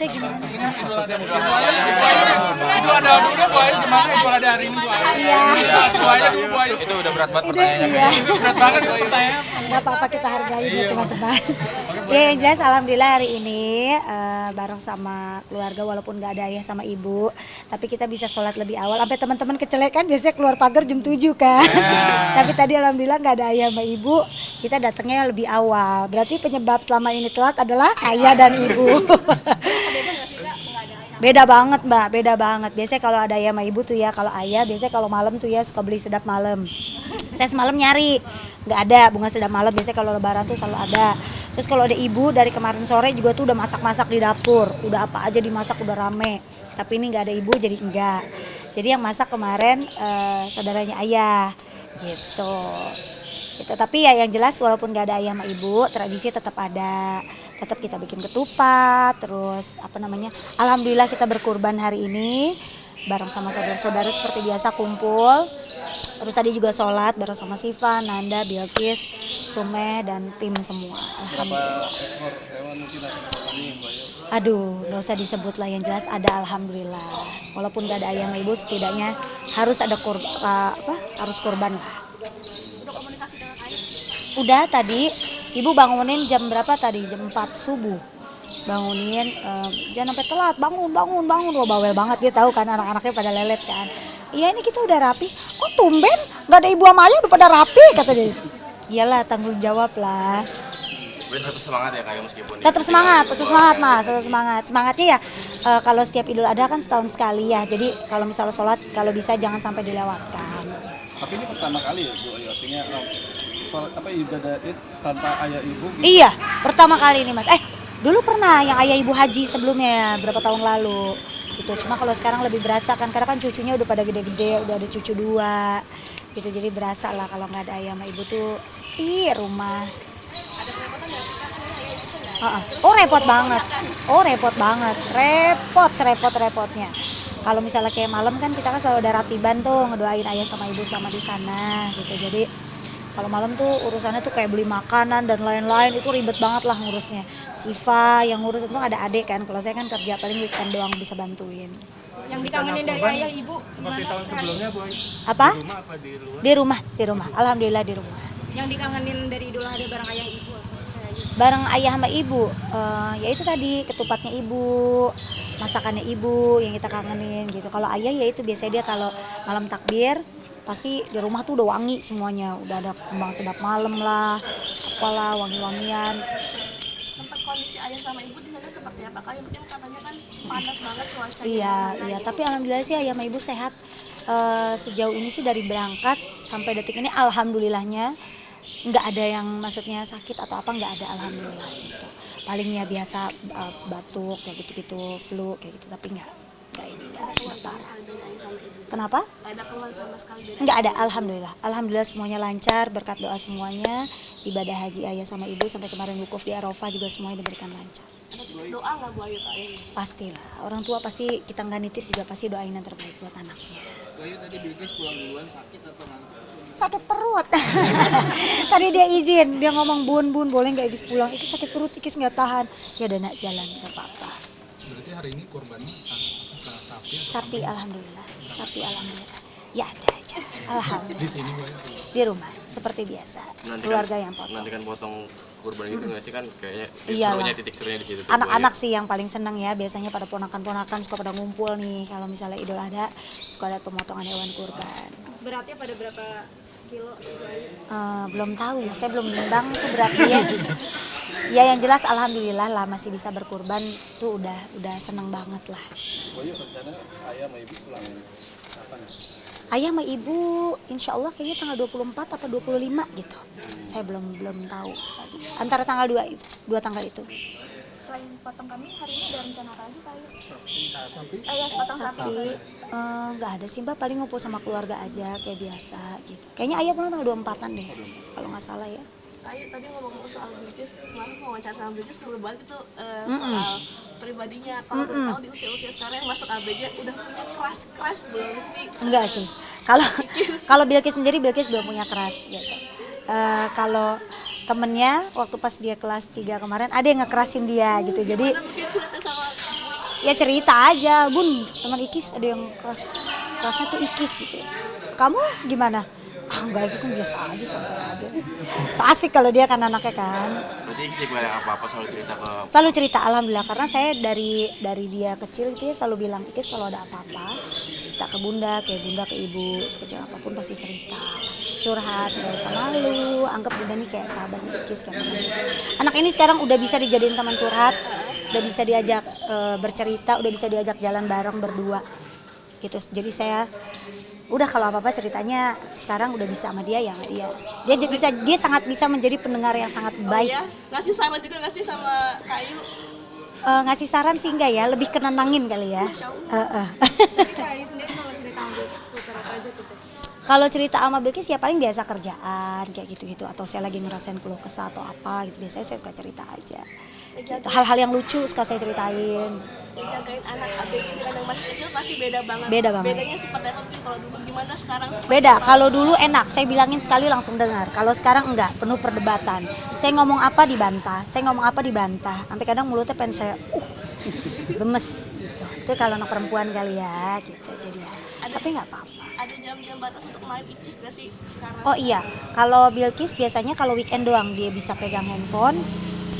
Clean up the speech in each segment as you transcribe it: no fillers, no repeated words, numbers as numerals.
maksudnya gimana? Itu ada udah Bu Ayu gimana itu ada hari ini Bu Ayu? Iya. Bu Ayu dulu Bu Ayu. Itu udah berat banget Itu pertanyaannya. iya. Berat banget itu pertanyaan. Nggak apa-apa, kita hargai ya teman-teman. Ya yang jelas alhamdulillah hari ini bareng sama keluarga walaupun nggak ada ayah sama ibu, tapi kita bisa sholat lebih awal. Sampai teman-teman kecelek kan biasanya keluar pagar jam 7 kan. Tapi tadi alhamdulillah nggak ada ayah sama ibu, kita datangnya lebih awal. Berarti penyebab selama ini telat adalah ayah dan ibu. Beda banget Mbak, beda banget. Biasanya kalau ada ayah sama ibu tuh ya, kalau ayah biasanya kalau malam tuh ya suka beli sedap malam. Saya semalam nyari, nggak ada bunga sedap malam. Biasanya kalau lebaran tuh selalu ada. Terus kalau ada ibu dari kemarin sore juga tuh udah masak-masak di dapur. Udah apa aja dimasak udah rame. Tapi ini nggak ada ibu jadi enggak. Jadi yang masak kemarin saudaranya ayah gitu. Gitu. Tapi ya yang jelas walaupun nggak ada ayah sama ibu, tradisi tetap ada. Tetap kita bikin ketupat, terus apa namanya? Alhamdulillah kita berkurban hari ini bareng sama saudara-saudara seperti biasa kumpul. Terus tadi juga sholat bareng sama Siva, Nanda, Bilkis, Sume dan tim semua. Alhamdulillah. Aduh, nggak usah disebut lah, yang jelas ada alhamdulillah. Walaupun nggak ada ayah sama ibu, setidaknya harus ada harus kurban lah. Udah tadi, ibu bangunin jam berapa tadi? Jam 4 subuh. Bangunin, jangan sampai telat, bangun. Wah bawel banget, dia tahu kan anak-anaknya pada lelet kan. Iya ini kita udah rapi, kok tumben gak ada ibu sama ayah udah pada rapi, kata dia. Iyalah tanggung jawab lah. Tetap semangat ya kayak meskipun. Tetap semangat mas, tetap semangat. Semangatnya ya kalau setiap Idul Adha kan setahun sekali ya, jadi kalau misalnya sholat kalau bisa jangan sampai dilewatkan. Tapi ini pertama kali ya Bu Ayu, artinya sholat apa ibadah Id tanpa ayah ibu gitu? Iya, pertama kali ini mas. Dulu pernah yang ayah ibu haji sebelumnya berapa tahun lalu gitu. Cuma kalau sekarang lebih berasa kan karena kan cucunya udah pada gede-gede, udah ada cucu 2 gitu. Jadi berasa lah kalau nggak ada ayah sama ibu tuh sepi rumah. Ada kerepotan nggak? Repot banget. Serepot-repotnya. Kalau misalnya kayak malam kan kita kan selalu ada ratiban tuh ngedoain ayah sama ibu selama di sana gitu. Jadi kalau malam tuh urusannya tuh kayak beli makanan dan lain-lain, itu ribet banget lah ngurusnya. Siva yang ngurus itu ada adik kan, kalau saya kan kerja paling weekend doang bisa bantuin. Yang dikangenin dari ayah ibu Seperti tahun sebelumnya Bu Ayu. Apa? Di rumah apa di luar? Di rumah. Alhamdulillah di rumah. Yang dikangenin dari Idul Adha bareng ayah ibu Bareng ayah sama ibu, ya itu tadi ketupatnya ibu, masakannya ibu yang kita kangenin gitu. Kalau ayah ya itu biasanya dia kalau malam takbir pasti di rumah tuh udah wangi semuanya, udah ada kembang sedap malam lah, apalah wangi-wangian. Sempat kondisi ayah sama ibu di sana seperti apa? Kayak mungkin katanya kan panas banget cuacanya. Iya. Tapi alhamdulillah sih ayah sama ibu sehat. Sejauh ini sih dari berangkat sampai detik ini alhamdulillahnya nggak ada yang maksudnya sakit atau apa, nggak ada alhamdulillah gitu. Paling ya biasa batuk kayak gitu-gitu, flu kayak gitu, tapi nggak parah. Kenapa? Ada keluhan sama sekali dari Nggak ada, alhamdulillah semuanya lancar berkat doa semuanya. Ibadah haji ayah sama ibu sampai kemarin wukuf di Arafah juga semuanya diberikan lancar. ada doa nggak Bu Ayu Kak? Pastilah, orang tua pasti kita nggak nitip juga pasti doain yang terbaik buat anaknya. Bu Ayu tadi Bilkis pulang duluan sakit atau ngantuk? Sakit perut. Tadi dia izin, dia ngomong bun boleh nggak Ikis pulang? Ikis sakit perut, Ikis nggak tahan. Ya udah nak jalan, nggak apa-apa. Berarti hari ini korbannya Sapi alhamdulillah. Ya ada aja. Alhamdulillah. di sini Bu Ayu. Di rumah seperti biasa. Keluarga yang potong. Nanti kan potong kurban itu nggak sih kan kayaknya Iyalah. titik serunya di situ. tuh, Anak-anak sih yang paling seneng ya, biasanya pada ponakan-ponakan suka pada ngumpul nih. Kalau misalnya Idul Adha suka ada pemotongan hewan kurban. beratnya pada berapa kilo Bu Ayu? Belum tahu ya, saya belum nimbang tuh beratnya. Ya yang jelas alhamdulillah lah masih bisa berkurban tuh udah seneng banget lah. Bu Ayu rencana ayah sama ibu pulang kapan ya? Ayah sama ibu insya Allah kayaknya tanggal 24 atau 25 gitu. Saya belum tahu tadi. Antara tanggal 2 tanggal itu. Selain potong kambing, hari ini ada rencana apa lagi Kak Ayu? Sapi. Potong Sapi nggak ada sih Mbak, paling ngumpul sama keluarga aja kayak biasa gitu. Kayaknya ayah pulang tanggal 24-an deh kalau nggak salah ya. Ayu tadi ngomong soal Bilkis, kemarin mau wawancara sama Bilkis seru banget itu soal pribadinya. Kalau boleh tahu di usia-usia sekarang yang masuk ABG udah punya crush belum sih? Enggak sih. Kalau Bilkis sendiri Bilkis belum punya crush gitu. Kalau temennya waktu pas dia kelas 3 kemarin ada yang nge-crushin dia gitu. Jadi Mungkin cerita sama ya cerita aja, Bun, teman Ikis ada yang kelasnya tuh Ikis gitu. Kamu gimana? Ah, enggak, itu semua biasa aja, santai aja. So asik kalau dia kan anaknya kan. Berarti kita boleh apa-apa selalu cerita ke Selalu cerita, alhamdulillah, karena saya dari dia kecil dia selalu bilang, Ikis kalau ada apa-apa cerita ke bunda, kayak bunda ke ibu, sekecil apapun pasti cerita, curhat, gak usah malu, anggap bunda nih kayak sahabat Ikis, kayak teman Ikis. Anak ini sekarang udah bisa dijadiin teman curhat, udah bisa diajak bercerita, udah bisa diajak jalan bareng berdua gitu. Jadi saya udah kalau apa-apa ceritanya sekarang udah bisa sama dia ya sama dia sangat bisa menjadi pendengar yang sangat baik. Oh, ya? Ngasih saran juga nggak sih sama Kayu? Ngasih saran sih enggak ya, lebih kenenangin kali ya. Jadi Kak Ayu sendiri kalau cerita sama Bilkis seputar apa aja tuh? Kalau cerita sama Bilkis ya paling biasa kerjaan kayak gitu-gitu, atau saya lagi ngerasain keluh kesah atau apa gitu, biasanya saya suka cerita aja. Gitu. Hal-hal yang lucu suka saya ceritain. Jagain anak ABG dengan yang masih kecil pasti beda banget. Beda banget. Bedanya seperti apa sih kalau dulu gimana sekarang? Seperti Beda, apa? kalau dulu enak, saya bilangin sekali langsung dengar. Kalau sekarang enggak, penuh perdebatan. Saya ngomong apa dibantah, sampai kadang mulutnya pengen saya gemes gitu. Itu kalau anak perempuan kali ya gitu. Jadi ya, tapi nggak apa-apa. Ada jam-jam batas untuk main Ikis gak sih sekarang? Oh iya, kalau Bilkis biasanya kalau weekend doang dia bisa pegang handphone.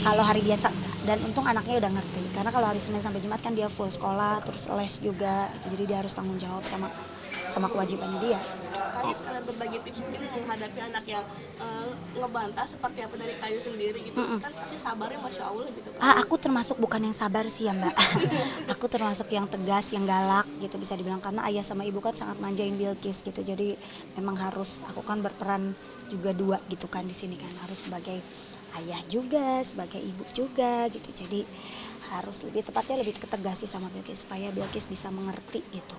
Kalau hari biasa enggak. Dan untung anaknya udah ngerti. Karena kalau hari Senin sampai Jumat kan dia full sekolah, terus les juga. Gitu. Jadi dia harus tanggung jawab sama kewajibannya dia. Kayu sekalian berbagi tips mungkin menghadapi anak yang ngebantah seperti apa dari Kayu sendiri gitu. Kan pasti sabarnya Masya Allah gitu kan. Aku termasuk bukan yang sabar sih ya Mbak. Aku termasuk yang tegas, yang galak gitu bisa dibilang. Karena ayah sama ibu kan sangat manjain Bilkis gitu. Jadi memang harus, aku kan berperan juga dua gitu kan di sini kan. Harus sebagai ayah juga, sebagai ibu juga gitu. Jadi harus lebih tepatnya lebih ketegas sih sama Bilkis supaya Bilkis bisa mengerti gitu.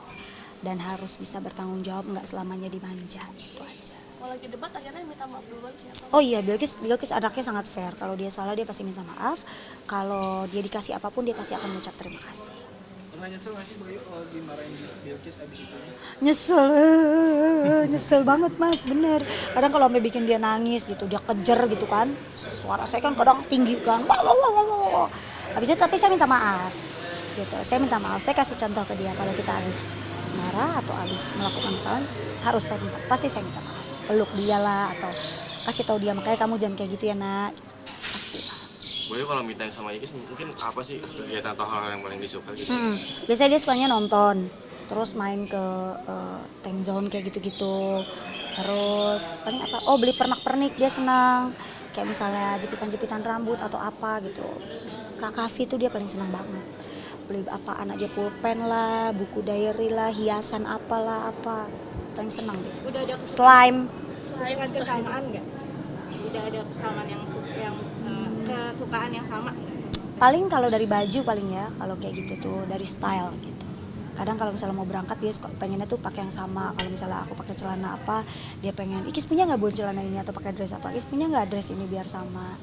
Dan harus bisa bertanggung jawab, nggak selamanya dimanja, itu aja. Kalau lagi debat akhirnya minta maaf duluan siapa? Oh iya, Bilkis anaknya sangat fair. Kalau dia salah dia pasti minta maaf. Kalau dia dikasih apapun dia pasti akan mengucap terima kasih. Pernah nyesel nggak sih Bayu kalau dimarahin Bilkis abis itu? Nyesel banget mas, bener. Kadang kalau sampai bikin dia nangis gitu, dia kejer gitu kan. Suara saya kan kadang tinggi kan. Wah. Habis itu tapi saya minta maaf. Gitu. Saya minta maaf. Saya kasih contoh ke dia kalau kita habis marah atau habis melakukan kesalahan harus pasti saya minta maaf. Peluk dia lah atau kasih tahu dia makanya kamu jangan kayak gitu ya nak. Pasti lah. Boyo kalau me time sama Ikis mungkin apa sih kegiatan atau hal yang paling disuka gitu? Biasanya dia sukanya nonton, terus main ke time zone kayak gitu-gitu. Terus paling apa? Oh beli pernak-pernik dia senang. Kayak misalnya jepitan-jepitan rambut atau apa gitu. Kak Kavi tuh dia paling senang banget. Beli apaan aja, pulpen lah, buku diary lah, hiasan apalah apa. Paling senang dia. Udah ada Slime. kesamaan nggak? Udah ada kesamaan yang kesukaan yang sama nggak? Paling kalau dari baju paling ya, kalau kayak gitu tuh dari style gitu. Kadang kalau misalnya mau berangkat dia suka pengennya tuh pakai yang sama. Kalau misalnya aku pakai celana apa, dia pengen, Ikis punya nggak buat celana ini atau pakai dress apa? Ikis punya nggak dress ini biar sama.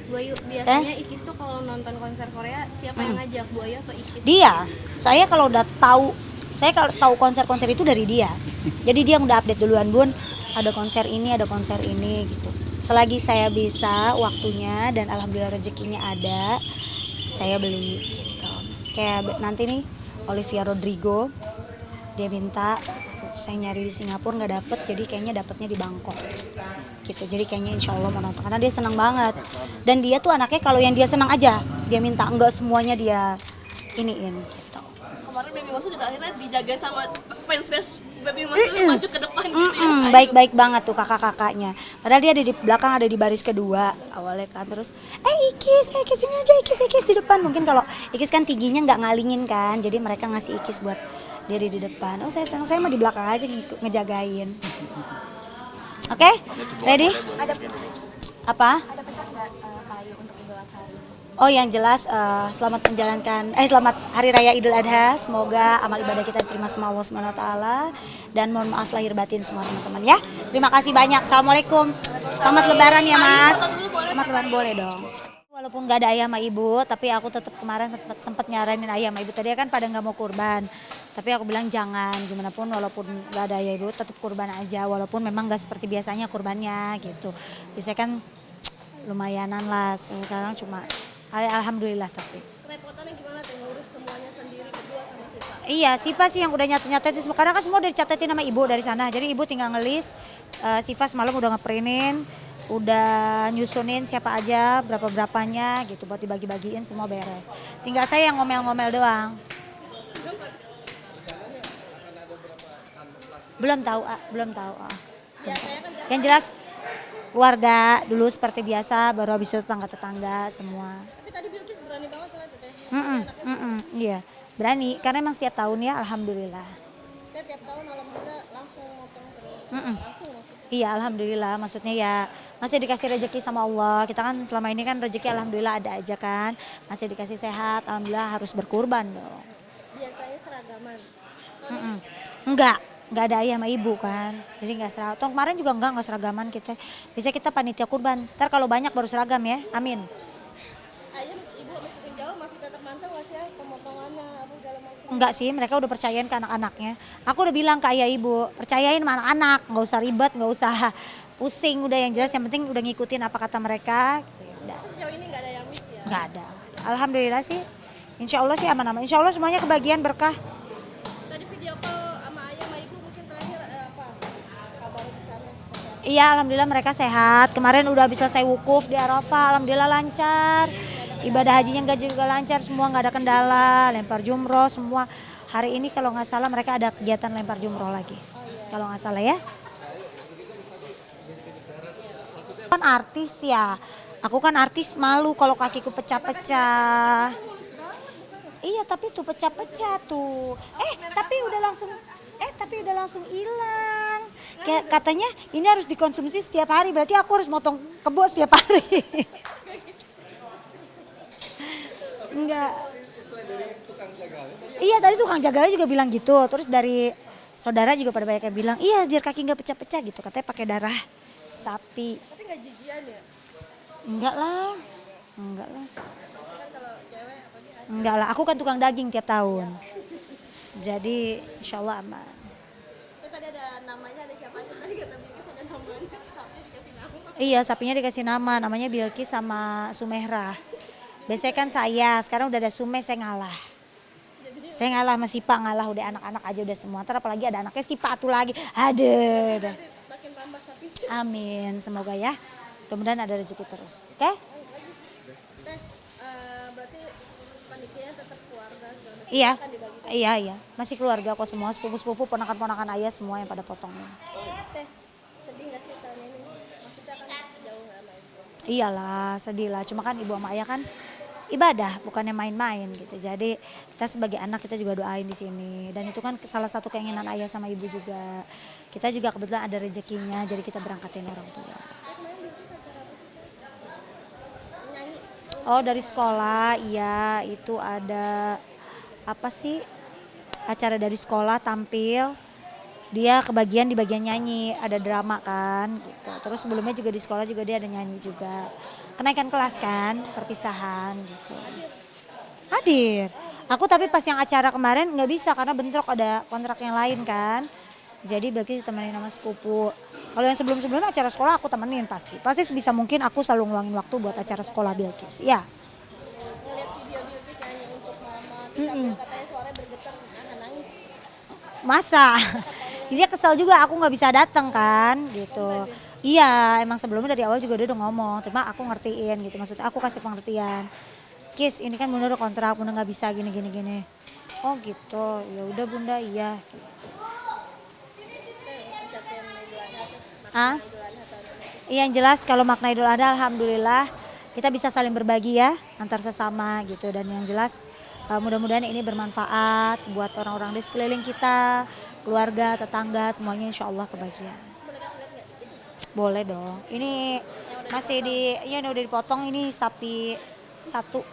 Bu Ayu, biasanya Ikis tuh kalau nonton konser Korea siapa yang ngajak, Bu Ayu atau Ikis? Dia, saya kalau udah tahu, saya kalau tahu konser-konser itu dari dia. Jadi dia yang udah update duluan, Bun, ada konser ini gitu. Selagi saya bisa waktunya dan alhamdulillah rezekinya ada, saya beli gitu. Kayak nanti nih Olivia Rodrigo, dia minta, saya nyari di Singapura nggak dapet, jadi kayaknya dapetnya di Bangkok gitu. Jadi kayaknya insya Allah mau nonton karena dia senang banget. Dan dia tuh anaknya kalau yang dia senang aja dia minta, enggak semuanya dia iniin gitu. Kemarin Baby Masu juga akhirnya dijaga sama fans Baby Masu maju ke depan gitu ya. Baik-baik banget tuh kakak-kakaknya. Padahal dia ada di belakang, ada di baris kedua awalnya kan. Terus Ikis ini aja, Ikis di depan. Mungkin kalau Ikis kan tingginya nggak ngalingin kan, jadi mereka ngasih Ikis buat dia di depan. Oh saya senang, saya mah di belakang aja ngejagain. Oke, ready? Apa? Ada pesan nggak Kayu untuk Idul Adha? Oh yang jelas selamat Hari Raya Idul Adha. Semoga amal ibadah kita diterima sama Allah Subhanahu wa taala dan mohon maaf lahir batin semua teman-teman ya. Terima kasih banyak. Assalamualaikum. Selamat lebaran ya Mas. Selamat lebaran boleh dong. Walaupun nggak ada ayah sama ibu, tapi aku tetap kemarin sempat nyaranin ayah sama ibu. Tadi kan pada nggak mau kurban, tapi aku bilang jangan, gimana pun walaupun nggak ada ayah ibu tetap kurban aja. Walaupun memang nggak seperti biasanya kurbannya gitu. Biasanya kan lumayanan lah, sekarang cuma alhamdulillah tapi. kerepotannya gimana tuh ngurus semuanya sendiri berdua sama Siva? Iya, Siva sih yang udah nyatet-nyatetin semua. Karena kan semua udah dicatetin sama ibu dari sana. Jadi ibu tinggal ngelis. Siva semalam udah ngeprintin, udah nyusunin siapa aja, berapa-berapanya gitu buat dibagi-bagiin semua beres. Tinggal saya yang ngomel-ngomel doang. Belum tahu, belum tahu. Yang jelas keluarga dulu seperti biasa, baru habis itu tetangga-tetangga semua. Tapi tadi Bilkis berani banget lah teteh. Iya, berani karena emang setiap tahun ya alhamdulillah. Saya tiap tahun alhamdulillah langsung motong terus. Langsung. Iya alhamdulillah, maksudnya ya masih dikasih rezeki sama Allah. Kita kan selama ini kan rezeki alhamdulillah ada aja kan. Masih dikasih sehat, alhamdulillah harus berkurban dong. Biasanya seragaman. Enggak ada ayah sama ibu kan. Jadi enggak seragam. Toh kemarin juga enggak seragaman kita. Bisa kita panitia kurban. Ntar kalau banyak baru seragam ya. Amin. Ayah ibu meskipun jauh masih tetap mantau nggak sih pemotongannya apa segala macam? Enggak sih, mereka udah percayain ke anak-anaknya. Aku udah bilang ke ayah ibu, percayain sama anak-anak, nggak usah ribet, nggak usah pusing, udah yang jelas yang penting udah ngikutin apa kata mereka. Gitu, ya udah. Sejauh ini nggak ada yang miss ya? Nggak ada. Alhamdulillah sih, insya Allah sih aman-aman. Insya Allah semuanya kebagian berkah. Tadi video call sama ayah sama ibu mungkin terakhir apa kabar di sana? Iya, alhamdulillah mereka sehat. Kemarin udah bisa saya wukuf di Arafah, alhamdulillah lancar. Ibadah hajinya enggak juga lancar, semua nggak ada kendala, lempar jumroh semua. Hari ini kalau nggak salah mereka ada kegiatan lempar jumroh lagi. Kalau nggak salah ya. Kan artis ya, aku kan artis malu kalau kakiku pecah-pecah. Iya tapi tuh pecah-pecah tuh. Tapi udah langsung hilang. Kayak katanya ini harus dikonsumsi setiap hari, berarti aku harus motong kebo setiap hari. Enggak. Iya tadi tukang jagalnya juga bilang gitu. Terus dari saudara juga pada banyak yang bilang, iya biar kaki nggak pecah-pecah gitu. Katanya pakai darah sapi. Tapi nggak jijian ya? Enggak lah. Kan kalau cewek apa dia? Enggak lah. Aku kan tukang daging tiap tahun. Jadi insya Allah aman. Itu tadi ada namanya, ada siapa aja? Tadi kata Bilkis ada namanya, sapinya dikasih nama. Iya sapinya dikasih nama. Namanya Bilkis sama Sumehrah. Biasanya kan saya, sekarang udah ada Sume, saya ngalah. Saya ngalah sama Sipa, ngalah udah anak-anak aja udah semua. Ntar apalagi ada anaknya Sipa atuh lagi. Aduh. Dah. Makin tambah sapi. Amin, semoga ya. Mudah-mudahan ada rezeki terus. Oke? Teh, berarti panitianya tetap keluarga segala macam. Iya. Kan dibagi. Iya. Masih keluarga kok semua, sepupu-sepupu, ponakan-ponakan ayah semua yang pada potong. Teh, sedih nggak sih tahun ini? Maksudnya kan jauh sama ibu. Iyalah, sedih lah. Cuma kan ibu sama ayah kan ibadah, bukannya main-main gitu. Jadi kita sebagai anak kita juga doain di sini. Dan itu kan salah satu keinginan ayah sama ibu juga. Kita juga kebetulan ada rezekinya, jadi kita berangkatin orang tua. Kemarin Bilkis acara apa sih Teh? Nyanyi. Oh dari sekolah, iya itu ada apa sih acara dari sekolah tampil. Dia kebagian di bagian nyanyi, ada drama kan gitu. Terus sebelumnya juga di sekolah juga dia ada nyanyi juga. Kenaikan kelas kan, perpisahan gitu. Hadir. Aku tapi pas yang acara kemarin nggak bisa karena bentrok ada kontrak yang lain kan. Jadi Bilkis ditemenin sama sepupu. Kalau yang sebelum-sebelumnya acara sekolah aku temenin pasti. Pasti sebisa mungkin aku selalu ngeluangin waktu buat acara sekolah Bilkis. Ya. Ngeliat video Bilkis nyanyi untuk mama, terus katanya suaranya bergetar, nangis. Masa? Dia kesel juga aku nggak bisa datang kan gitu. Iya emang sebelumnya dari awal juga dia udah ngomong. Cuma aku ngertiin gitu. Maksudnya aku kasih pengertian. Kis ini kan bunda udah kontrak, bunda nggak bisa gini. Oh gitu. Ya udah bunda iya. Ah? Iya yang jelas kalau makna Idul Adha alhamdulillah kita bisa saling berbagi ya antar sesama gitu. Dan yang jelas mudah-mudahan ini bermanfaat buat orang-orang di sekeliling kita, keluarga, tetangga, semuanya insya Allah kebahagiaan. Boleh dong. Ini masih ini udah dipotong, ini sapi satu.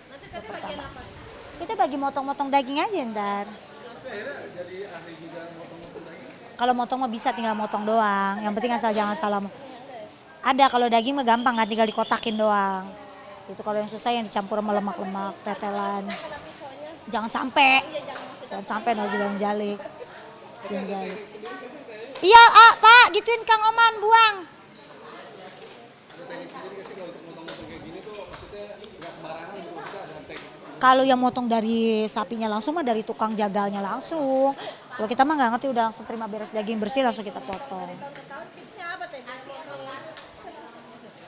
Nanti tadi bagian apa? Kita bagi motong-motong daging aja ntar. Kalau motong mah bisa tinggal motong doang. Yang penting asal jangan salah. Ada kalau daging mah gampang kan tinggal dikotakin doang. Itu kalau yang susah yang dicampur sama lemak-lemak, tetelan. Jangan sampai nauzubillah jalik. Iya, Pak, gituin Kang Oman buang. Kalau yang motong dari sapinya langsung mah dari tukang jagalnya langsung. Kalau kita mah nggak ngerti, udah langsung terima beres daging bersih langsung kita potong.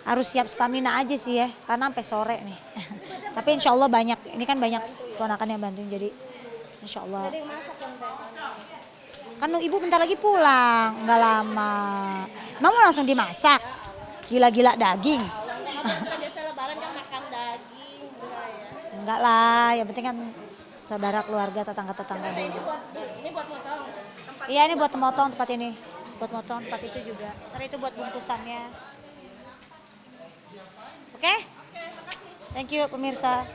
Harus siap stamina aja sih ya, karena sampai sore nih. Tapi insya Allah banyak, ini kan banyak ponakan yang bantuin, jadi insya Allah. Kan ibu bentar lagi pulang, nggak lama. Emang mau langsung dimasak? Gila-gila daging. Biasa lebaran kan makan daging, ya. Enggak lah, yang penting kan saudara, keluarga, tetangga-tetangga dulu. Ini buat motong. Iya, ini buat motong tempat ini. Buat motong tempat itu juga. Ntar itu buat bungkusannya. Oke? Thank you pemirsa.